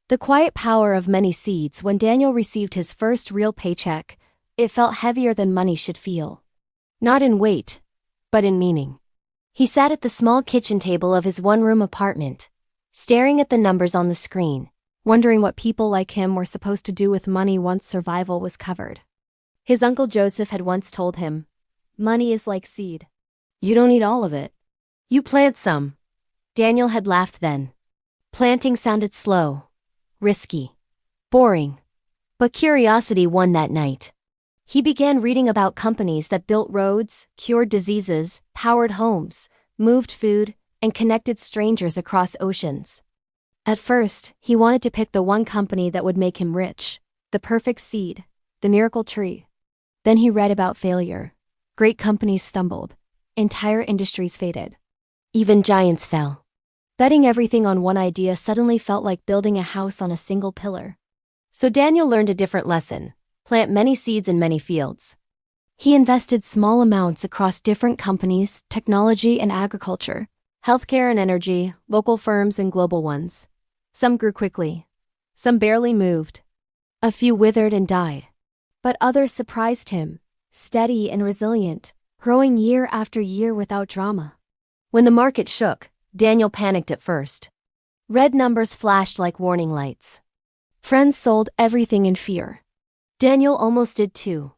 The quiet power of many seeds. When Daniel received his first real paycheck, it felt heavier than money should feel. Not in weight, but in meaning. He sat at the small kitchen table of his one-room apartment, staring at the numbers on the screen, wondering what people like him were supposed to do with money once survival was covered. His Uncle Joseph had once told him, "Money is like seed. You don't eat all of it. You plant some." Daniel had laughed then. Planting sounded slow, risky, boring. But curiosity won that night. He began reading about companies that built roads, cured diseases, powered homes, moved food, and connected strangers across oceans. At first, he wanted to pick the one company that would make him rich, the perfect seed, the miracle tree. Then he read about failure. Great companies stumbled. Entire industries faded. Even giants fell. Betting everything on one idea suddenly felt like building a house on a single pillar. So Daniel learned a different lesson: plant many seeds in many fields. He invested small amounts across different companies, technology and agriculture, healthcare and energy, local firms and global ones. Some grew quickly. Some barely moved. A few withered and died. But others surprised him, steady and resilient, growing year after year without drama. When the market shook, Daniel panicked at first. Red numbers flashed like warning lights. Friends sold everything in fear. Daniel almost did too,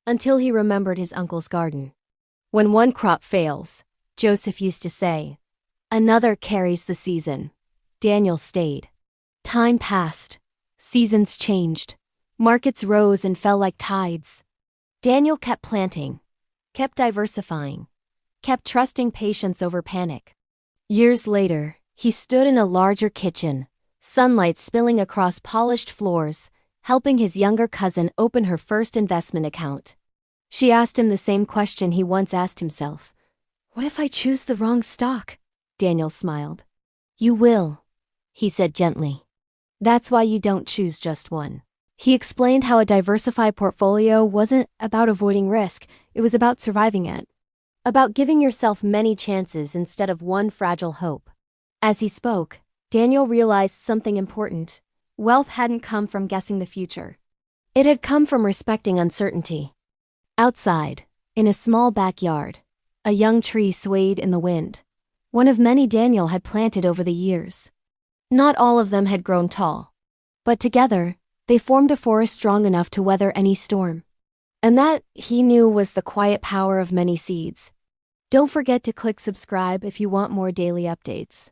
until he remembered his uncle's garden. When one crop fails, Joseph used to say, another carries the season. Daniel stayed. Time passed. Seasons changed. Markets rose and fell like tides. Daniel kept planting, kept diversifying, kept trusting patience over panic. Years later, he stood in a larger kitchen, sunlight spilling across polished floors, helping his younger cousin open her first investment account. She asked him the same question he once asked himself. "What if I choose the wrong stock?" Daniel smiled. "You will," he said gently. "That's why you don't choose just one." He explained how a diversified portfolio wasn't about avoiding risk, it was about surviving it. About giving yourself many chances instead of one fragile hope. As he spoke, Daniel realized something important. Wealth hadn't come from guessing the future. It had come from respecting uncertainty. Outside, in a small backyard, a young tree swayed in the wind. One of many Daniel had planted over the years. Not all of them had grown tall. But together, they formed a forest strong enough to weather any storm. And that, he knew, was the quiet power of many seeds. Don't forget to click subscribe if you want more daily updates.